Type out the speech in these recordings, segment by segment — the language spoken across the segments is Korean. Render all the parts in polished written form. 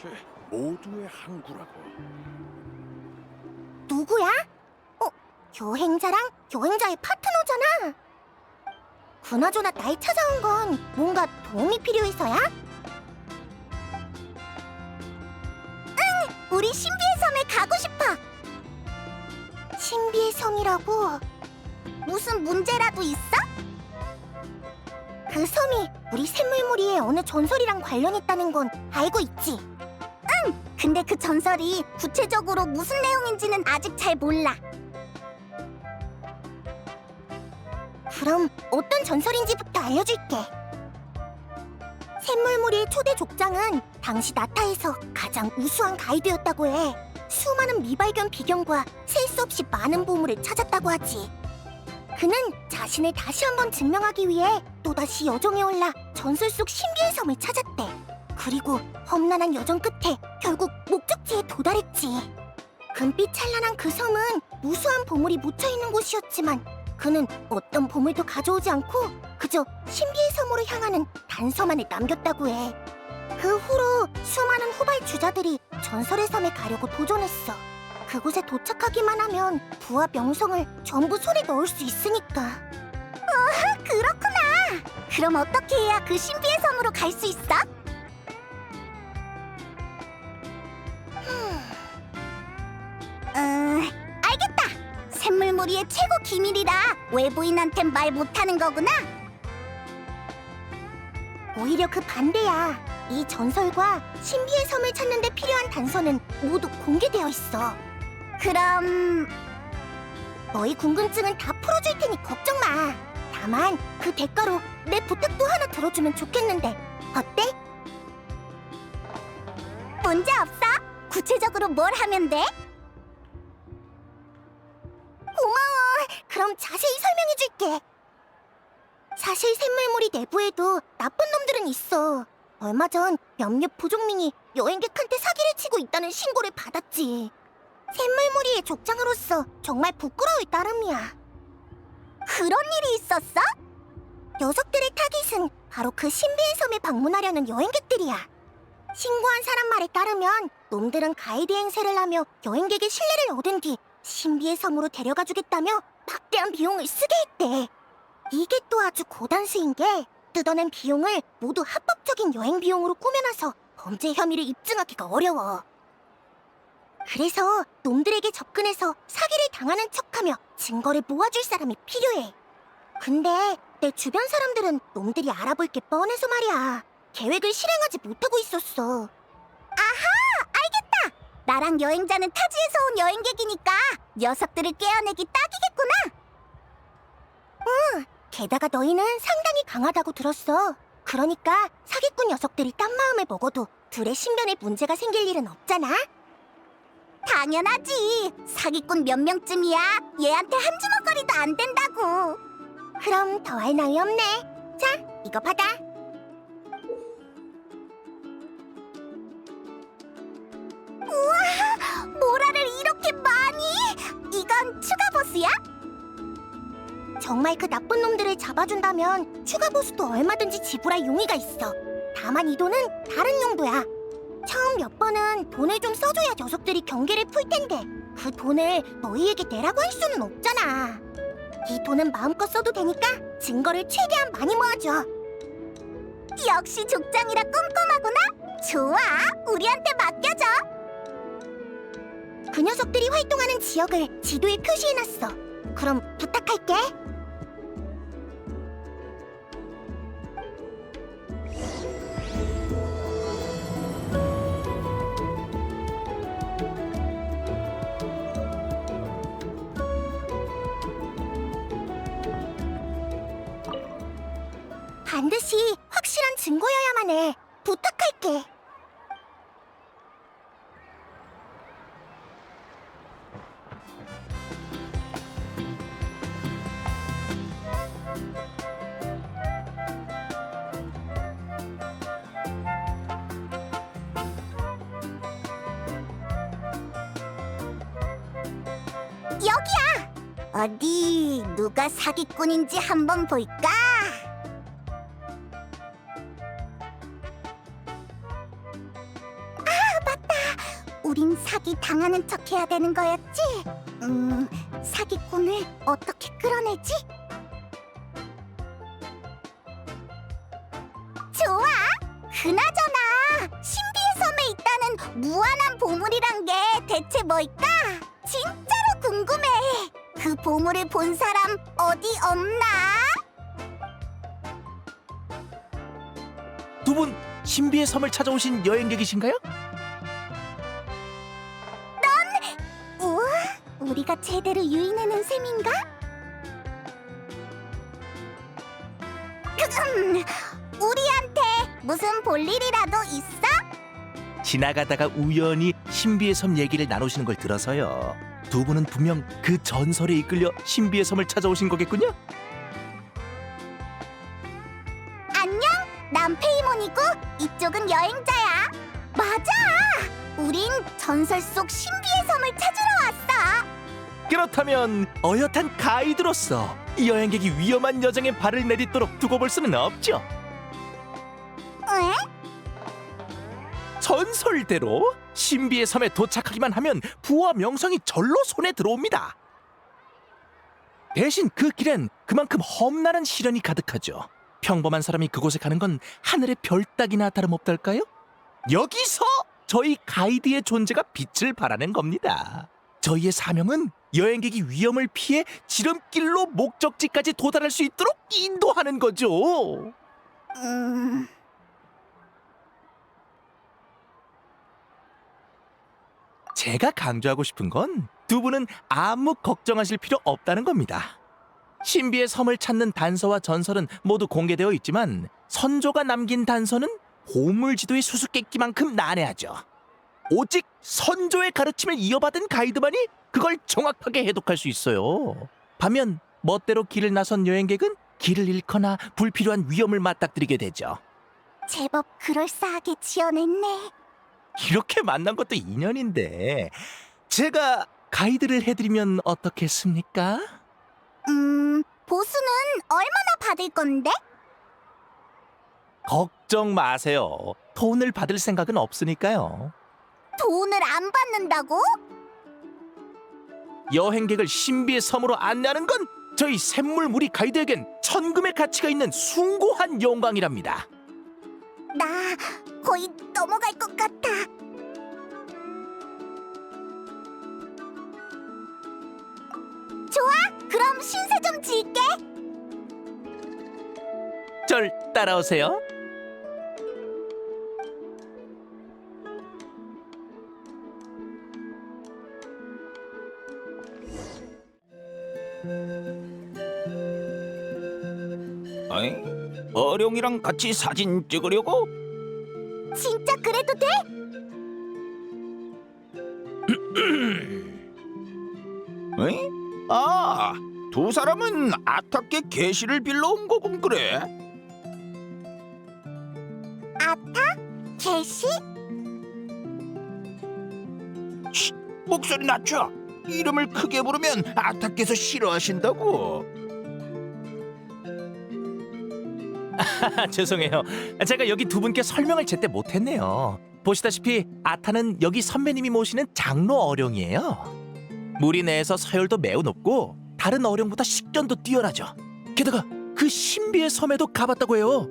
그렇지. 모두의 항구라고. 누구야? 여행자랑 여행자의 파트너잖아. 그나저나 날 찾아온 건 뭔가 도움이 필요해서야? 응! 우리 신비의 섬에 가고 싶어! 신비의 섬이라고? 무슨 문제라도 있어? 그 섬이 우리 샘물무리의 어느 전설이랑 관련 있다는 건 알고 있지? 응! 근데 그 전설이 구체적으로 무슨 내용인지는 아직 잘 몰라. 그럼 어떤 전설인지부터 알려줄게. 샘물무리의 초대 족장은 당시 나타에서 가장 우수한 가이드였다고 해. 수많은 미발견 비경과 셀 수 없이 많은 보물을 찾았다고 하지. 그는 자신을 다시 한번 증명하기 위해 또다시 여정에 올라 전설 속 신비의 섬을 찾았대. 그리고 험난한 여정 끝에 결국 목적지에 도달했지. 금빛 찬란한 그 섬은 무수한 보물이 묻혀있는 곳이었지만 그는 어떤 보물도 가져오지 않고 그저 신비의 섬으로 향하는 단서만을 남겼다고 해. 그 후로 수많은 후발주자들이 전설의 섬에 가려고 도전했어. 그곳에 도착하기만 하면 부와 명성을 전부 손에 넣을 수 있으니까. 그렇구나. 그럼 어떻게 해야 그 신비의 섬으로 갈 수 있어? 알겠다. 샘물무리의 최고 기밀이라 외부인한텐 말 못하는 거구나. 오히려 그 반대야. 이 전설과 신비의 섬을 찾는 데 필요한 단서는 모두 공개되어 있어. 그럼 너희 궁금증은 다 풀어줄 테니 걱정 마. 다만 그 대가로 내 부탁도 하나 들어주면 좋겠는데 어때? 문제 없어. 구체적으로 뭘 하면 돼? 고마워. 그럼 자세히 설명해줄게. 사실 샘물무리 내부에도 나쁜 놈들은 있어. 얼마 전 몇몇 부족민이 여행객한테 사기를 치고 있다는 신고를 받았지. 샘물무리의 족장으로서 정말 부끄러울 따름이야. 그런 일이 있었어? 녀석들의 타깃은 바로 그 신비의 섬에 방문하려는 여행객들이야. 신고한 사람 말에 따르면 놈들은 가이드 행세를 하며 여행객의 신뢰를 얻은 뒤 신비의 섬으로 데려가 주겠다며 막대한 비용을 쓰게 했대. 이게 또 아주 고단수인 게 뜯어낸 비용을 모두 합법적인 여행 비용으로 꾸며놔서 범죄 혐의를 입증하기가 어려워. 그래서 놈들에게 접근해서 사기를 당하는 척하며 증거를 모아줄 사람이 필요해. 근데 내 주변 사람들은 놈들이 알아볼 게 뻔해서 말이야. 계획을 실행하지 못하고 있었어. 아하! 알겠다! 나랑 여행자는 타지에서 온 여행객이니까 녀석들을 깨어내기 딱이겠구나. 응, 게다가 너희는 상당히 강하다고 들었어. 그러니까 사기꾼 녀석들이 딴 마음을 먹어도 둘의 신변에 문제가 생길 일은 없잖아. 당연하지. 사기꾼 몇 명쯤이야. 얘한테 한 주먹거리도 안 된다고. 그럼 더할 나위 없네. 자, 이거 받아. 우와, 모라를 이렇게 많이? 이건 추가 보스야? 정말 그 나쁜 놈들을 잡아준다면 추가 보수도 얼마든지 지불할 용의가 있어. 다만 이 돈은 다른 용도야. 처음 몇 번은 돈을 좀 써줘야 녀석들이 경계를 풀 텐데 그 돈을 너희에게 내라고 할 수는 없잖아. 이 돈은 마음껏 써도 되니까 증거를 최대한 많이 모아줘. 역시 족장이라 꼼꼼하구나. 좋아, 우리한테 맡겨줘. 그 녀석들이 활동하는 지역을 지도에 표시해놨어. 그럼 부탁할게. 반드시 확실한 증거여야만 해. 부탁할게. 여기야! 어디 누가 사기꾼인지 한번 볼까? 우린 사기 당하는 척 해야 되는 거였지? 사기꾼을 어떻게 끌어내지? 좋아! 그나저나 신비의 섬에 있다는 무한한 보물이란 게 대체 뭘까? 진짜로 궁금해! 그 보물을 본 사람 어디 없나? 두 분 신비의 섬을 찾아오신 여행객이신가요? 우와, 우리가 제대로 유인해낸 셈인가? 우리한테 무슨 볼일이라도 있어? 지나가다가 우연히 신비의 섬 얘기를 나누시는 걸 들어서요. 두 분은 분명 그 전설에 이끌려 신비의 섬을 찾아오신 거겠군요? 안녕, 난 페이몬이고 이쪽은 여행자야. 맞아! 우린 전설 속 신비의 섬을 찾으러 왔어. 그렇다면 어엿한 가이드로서 이 여행객이 위험한 여정에 발을 내딛도록 두고 볼 수는 없죠. 왜? 전설대로 신비의 섬에 도착하기만 하면 부와 명성이 절로 손에 들어옵니다. 대신 그 길엔 그만큼 험난한 시련이 가득하죠. 평범한 사람이 그곳에 가는 건 하늘의 별 따기나 다름없달까요? 여기서 저희 가이드의 존재가 빛을 발하는 겁니다. 저희의 사명은 여행객이 위험을 피해 지름길로 목적지까지 도달할 수 있도록 인도하는 거죠. 제가 강조하고 싶은 건 두 분은 아무 걱정하실 필요 없다는 겁니다. 신비의 섬을 찾는 단서와 전설은 모두 공개되어 있지만 선조가 남긴 단서는 보물지도의 수수께끼만큼 난해하죠. 오직 선조의 가르침을 이어받은 가이드만이 그걸 정확하게 해독할 수 있어요. 반면 멋대로 길을 나선 여행객은 길을 잃거나 불필요한 위험을 맞닥뜨리게 되죠. 제법 그럴싸하게 지어냈네. 이렇게 만난 것도 인연인데 제가 가이드를 해드리면 어떻겠습니까? 보수는 얼마나 받을 건데? 걱정 마세요. 돈을 받을 생각은 없으니까요. 돈을 안 받는다고? 여행객을 신비의 섬으로 안내하는 건 저희 샘물무리 가이드에겐 천금의 가치가 있는 숭고한 영광이랍니다. 나 거의 넘어갈 것 같아. 좋아, 그럼 신세 좀 질게. 절 따라오세요. 어이? 어룡이랑 같이 사진 찍으려고? 진짜 그래도 돼? 어이? 아, 두 사람은 아타께 계시를 빌러 온 거군 그래. 아타? 개시? 목소리 낮춰. 이름을 크게 부르면 아타께서 싫어하신다고. 죄송해요. 제가 여기 두 분께 설명을 제때 못했네요. 보시다시피 아타는 여기 선배님이 모시는 장로 어룡이에요. 무리 내에서 서열도 매우 높고 다른 어룡보다 식견도 뛰어나죠. 게다가 그 신비의 섬에도 가봤다고 해요.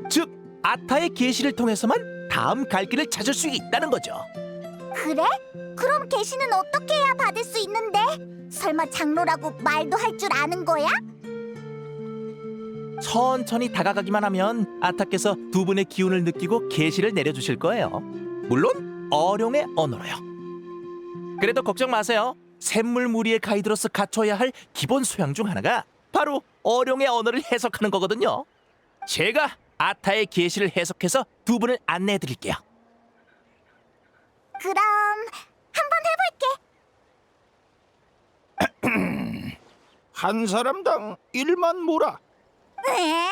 즉 아타의 계시를 통해서만 다음 갈 길을 찾을 수 있다는 거죠. 그래? 그럼 개시는 어떻게 해야 받을 수 있는데? 설마 장로라고 말도 할 줄 아는 거야? 천천히 다가가기만 하면 아타께서 두 분의 기운을 느끼고 계시를 내려주실 거예요. 물론 어룡의 언어로요. 그래도 걱정 마세요. 샘물무리의 가이드로서 갖춰야 할 기본 소양 중 하나가 바로 어룡의 언어를 해석하는 거거든요. 제가 아타의 계시를 해석해서 두 분을 안내해 드릴게요. 그럼 한번 해볼게. 한 사람당 1만 모라. 에?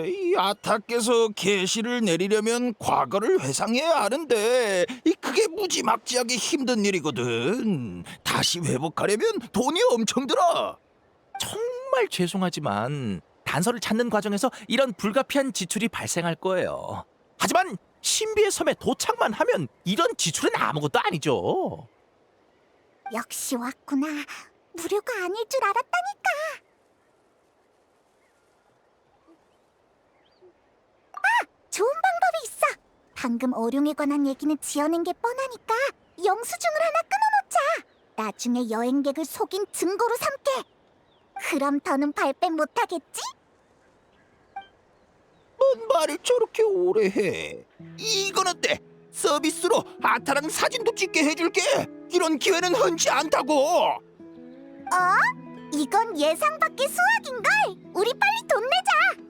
이 아타께서 계시를 내리려면 과거를 회상해야 하는데 그게 무지막지하게 힘든 일이거든. 다시 회복하려면 돈이 엄청 들어. 정말 죄송하지만 단서를 찾는 과정에서 이런 불가피한 지출이 발생할 거예요. 하지만 신비의 섬에 도착만 하면 이런 지출은 아무것도 아니죠. 역시 왔구나. 무료가 아닐 줄 알았다니까. 좋은 방법이 있어. 방금 어룡에 관한 얘기는 지어낸 게 뻔하니까 영수증을 하나 끊어놓자. 나중에 여행객을 속인 증거로 삼게. 그럼 더는 발뺌 못하겠지? 뭔 말을 저렇게 오래 해? 이건 어때? 서비스로 아타랑 사진도 찍게 해줄게. 이런 기회는 흔치 않다고. 이건 예상 밖의 수확인걸. 우리 빨리 돈 내자.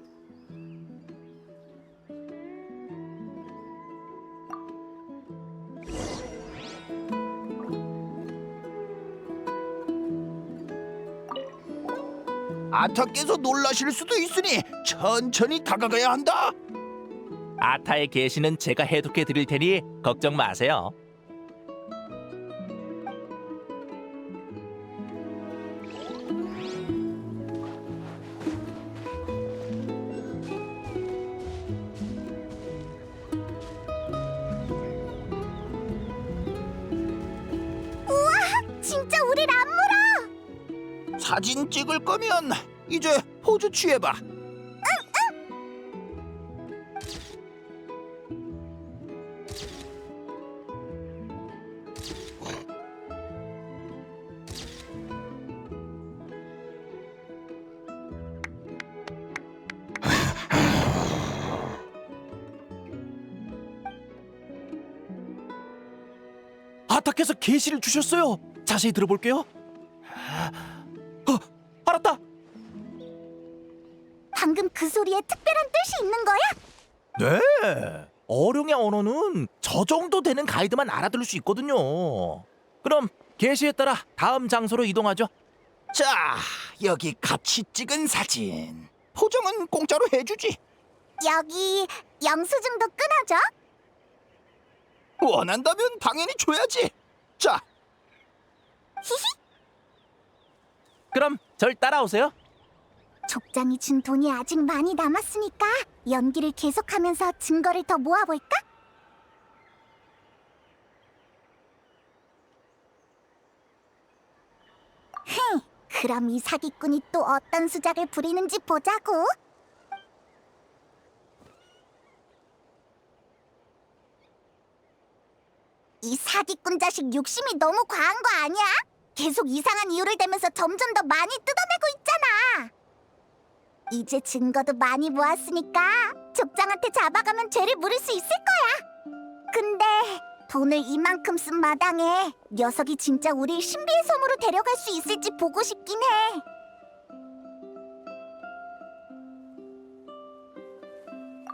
아타께서 놀라실 수도 있으니 천천히 다가가야 한다. 아타의 계시는 제가 해독해 드릴 테니 걱정 마세요. 진짜 우릴 안 물어. 사진 찍을 거면 이제 포즈 취해봐. 아타께서 계시를 주셨어요. 자세히 들어볼게요. 알았다. 방금 그 소리에 특별한 뜻이 있는 거야? 네. 어룡의 언어는 저 정도 되는 가이드만 알아들을 수 있거든요. 그럼 계시에 따라 다음 장소로 이동하죠. 자, 여기 같이 찍은 사진. 포장은 공짜로 해주지. 여기 영수증도 끊어줘. 원한다면 당연히 줘야지. 자, 그럼 절 따라오세요. 족장이 준 돈이 아직 많이 남았으니까 연기를 계속하면서 증거를 더 모아볼까? 그럼 이 사기꾼이 또 어떤 수작을 부리는지 보자고. 이 사기꾼 자식 욕심이 너무 과한 거 아니야? 계속 이상한 이유를 대면서 점점 더 많이 뜯어내고 있잖아. 이제 증거도 많이 모았으니까 족장한테 잡아가면 죄를 물을 수 있을 거야. 근데 돈을 이만큼 쓴 마당에 녀석이 진짜 우릴 신비의 섬으로 데려갈 수 있을지 보고 싶긴 해.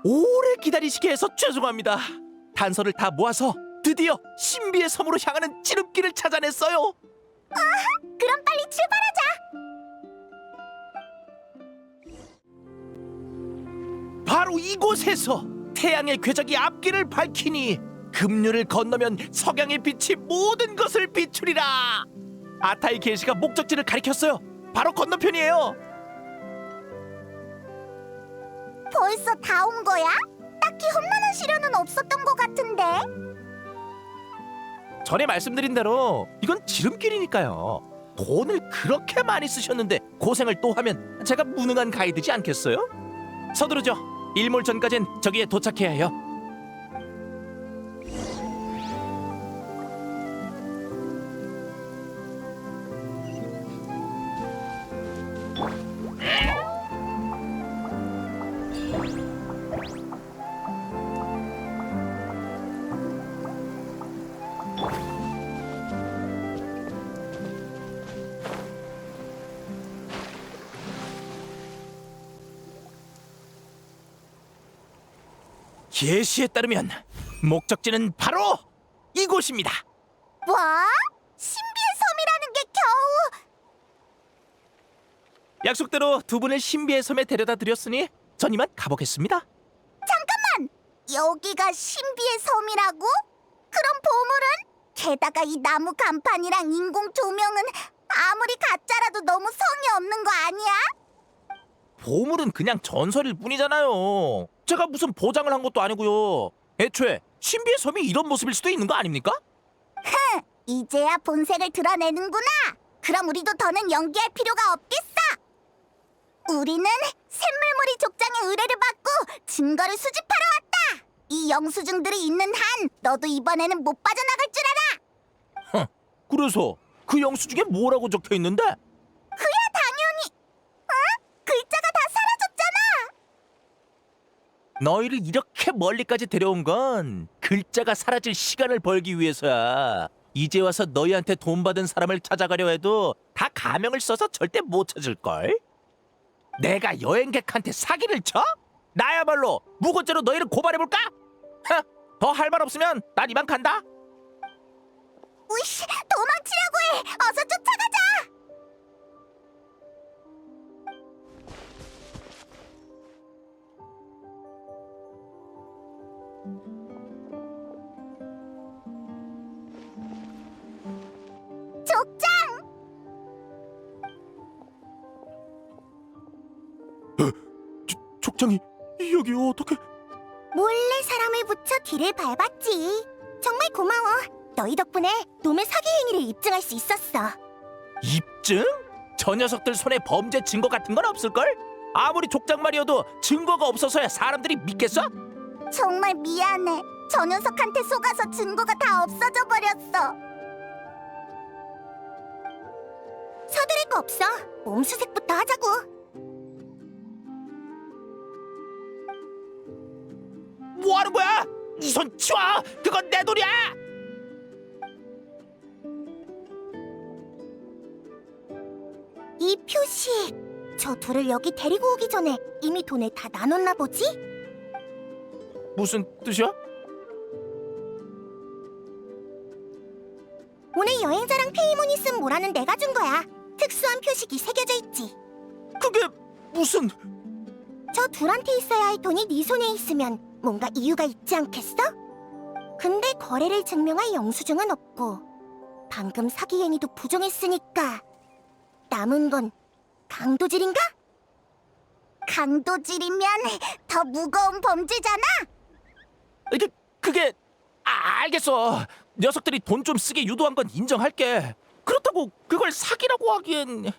오래 기다리시게 해서 죄송합니다. 단서를 다 모아서 드디어 신비의 섬으로 향하는 지름길을 찾아냈어요. 그럼 빨리 출발하자. 바로 이곳에서 태양의 궤적이 앞길을 밝히니 급류를 건너면 석양의 빛이 모든 것을 비추리라. 아타의 계시가 목적지를 가리켰어요. 바로 건너편이에요. 벌써 다 온 거야? 딱히 험난한 시련은 없었던 것 같은데. 전에 말씀드린 대로 이건 지름길이니까요. 돈을 그렇게 많이 쓰셨는데 고생을 또 하면 제가 무능한 가이드지 않겠어요? 서두르죠. 일몰 전까진 저기에 도착해야 해요. 계시에 따르면 목적지는 바로 이곳입니다. 뭐? 신비의 섬이라는 게 겨우... 약속대로 두 분을 신비의 섬에 데려다 드렸으니 전 이만 가보겠습니다. 잠깐만! 여기가 신비의 섬이라고? 그럼 보물은? 게다가 이 나무 간판이랑 인공 조명은 아무리 가짜라도 너무 성의 없는 거 아니야? 보물은 그냥 전설일 뿐이잖아요. 제가 무슨 보장을 한 것도 아니고요. 애초에 신비의 섬이 이런 모습일 수도 있는 거 아닙니까? 이제야 본색을 드러내는구나. 그럼 우리도 더는 연기할 필요가 없겠어. 우리는 샘물머리 족장의 의뢰를 받고 증거를 수집하러 왔다. 이 영수증들이 있는 한 너도 이번에는 못 빠져나갈 줄 알아. 그래서 그 영수증에 뭐라고 적혀 있는데? 그야 당연히. 글자가 다 사라졌잖아. 너희를 이렇게 멀리까지 데려온 건 글자가 사라질 시간을 벌기 위해서야. 이제 와서 너희한테 돈 받은 사람을 찾아가려 해도 다 가명을 써서 절대 못 찾을걸? 내가 여행객한테 사기를 쳐? 나야말로 무고죄로 너희를 고발해볼까? 더 할 말 없으면 난 이만 간다. 으이씨, 도망치려고 해. 어서 쫓아가자. 족장! 족장이 여기 어떻게? 몰래 사람을 붙여 뒤를 밟았지. 정말 고마워. 너희 덕분에 놈의 사기 행위를 입증할 수 있었어. 입증? 저 녀석들 손에 범죄 증거 같은 건 없을걸? 아무리 족장 말이어도 증거가 없어서야 사람들이 믿겠어? 정말 미안해. 저 녀석한테 속아서 증거가 다 없어져 버렸어. 서두를 거 없어. 몸수색부터 하자고. 뭐 하는 거야? 이 손 치워! 그건 내 돈이야! 이 표식. 저 둘을 여기 데리고 오기 전에 이미 돈을 다 나눴나 보지? 무슨 뜻이야? 오늘 여행자랑 페이몬이 쓴 모라는 내가 준 거야. 특수한 표식이 새겨져 있지. 그게 무슨... 저 둘한테 있어야 할 돈이 네 손에 있으면 뭔가 이유가 있지 않겠어? 근데 거래를 증명할 영수증은 없고 방금 사기 행위도 부정했으니까 남은 건 강도질인가? 강도질이면 더 무거운 범죄잖아? 그게... 알겠어. 녀석들이 돈 좀 쓰게 유도한 건 인정할게. 그렇다고 그걸 사기라고 하기엔...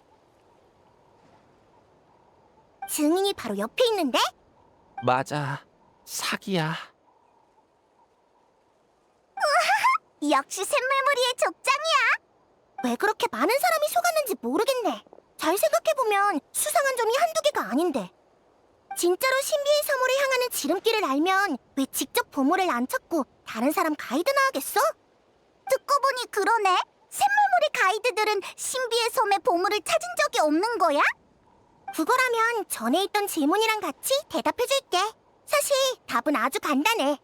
증인이 바로 옆에 있는데? 맞아. 사기야. 역시 샘물무리의 족장이야. 왜 그렇게 많은 사람이 속았는지 모르겠네. 잘 생각해보면 수상한 점이 한두 개가 아닌데. 진짜로 신비의 섬으로 향하는 지름길을 알면 왜 직접 보물을 안 찾고 다른 사람 가이드나 하겠어? 듣고 보니 그러네. 샘물무리 가이드들은 신비의 섬의 보물을 찾은 적이 없는 거야? 그거라면 전에 있던 질문이랑 같이 대답해줄게. 사실 답은 아주 간단해.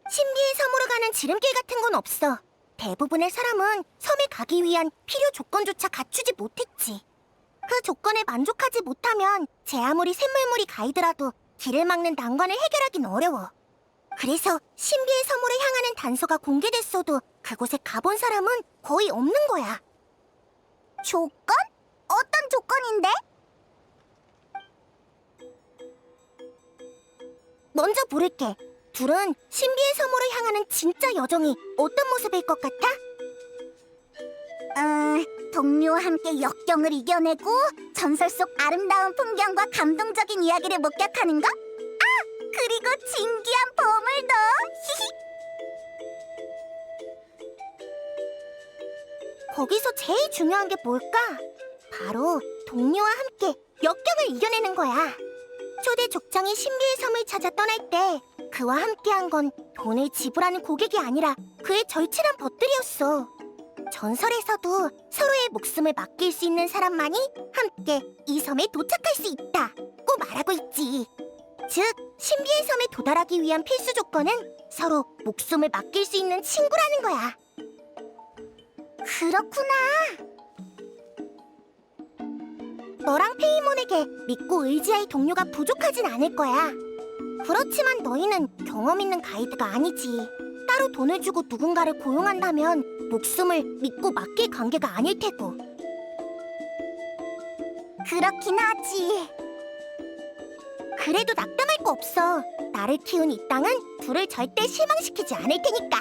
신비의 섬으로 가는 지름길 같은 건 없어. 대부분의 사람은 섬에 가기 위한 필요 조건조차 갖추지 못했지. 그 조건에 만족하지 못하면 제 아무리 샘물무리 가이드라도 길을 막는 난관을 해결하긴 어려워. 그래서 신비의 섬으로 향하는 단서가 공개됐어도 그곳에 가본 사람은 거의 없는 거야. 조건? 어떤 조건인데? 먼저 물을게. 둘은 신비의 섬으로 향하는 진짜 여정이 어떤 모습일 것 같아? 동료와 함께 역경을 이겨내고 전설 속 아름다운 풍경과 감동적인 이야기를 목격하는 거? 그리고 진귀한 보물도! 거기서 제일 중요한 게 뭘까? 바로 동료와 함께 역경을 이겨내는 거야. 초대 족장이 신비의 섬을 찾아 떠날 때 그와 함께한 건 돈을 지불하는 고객이 아니라 그의 절친한 벗들이었어. 전설에서도 서로의 목숨을 맡길 수 있는 사람만이 함께 이 섬에 도착할 수 있다고 말하고 있지. 즉, 신비의 섬에 도달하기 위한 필수 조건은 서로 목숨을 맡길 수 있는 친구라는 거야. 그렇구나. 너랑 페이몬에게 믿고 의지할 동료가 부족하진 않을 거야. 그렇지만 너희는 경험 있는 가이드가 아니지. 따로 돈을 주고 누군가를 고용한다면 목숨을 믿고 맡길 관계가 아닐 테고. 그렇긴 하지. 그래도 낙담할 거 없어. 나를 키운 이 땅은 둘을 절대 실망시키지 않을 테니까.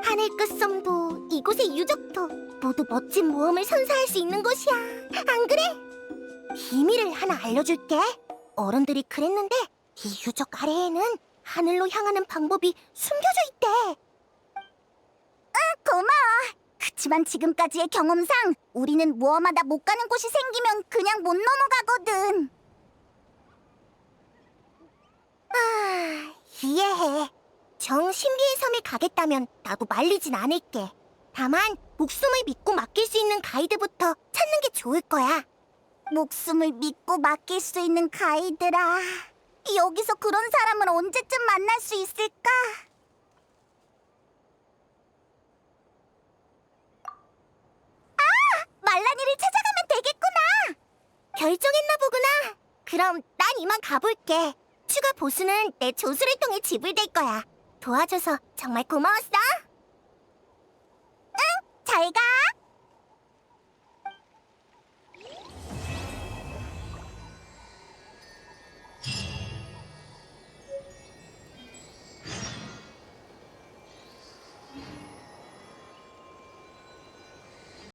하늘 끝섬도 이곳의 유적도 모두 멋진 모험을 선사할 수 있는 곳이야. 안 그래? 비밀을 하나 알려줄게. 어른들이 그랬는데 이 유적 아래에는 하늘로 향하는 방법이 숨겨져 있대. 고마워. 그치만 지금까지의 경험상 우리는 모험하다 못 가는 곳이 생기면 그냥 못 넘어가거든. 이해해. 정신비의 섬에 가겠다면 나도 말리진 않을게. 다만 목숨을 믿고 맡길 수 있는 가이드부터 찾는 게 좋을 거야. 목숨을 믿고 맡길 수 있는 가이드라. 여기서 그런 사람을 언제쯤 만날 수 있을까? 말라니를 찾아가면 되겠구나. 결정했나 보구나. 그럼 난 이만 가볼게. 추가 보수는 내 조수를 통해 지불될 거야. 도와줘서 정말 고마웠어.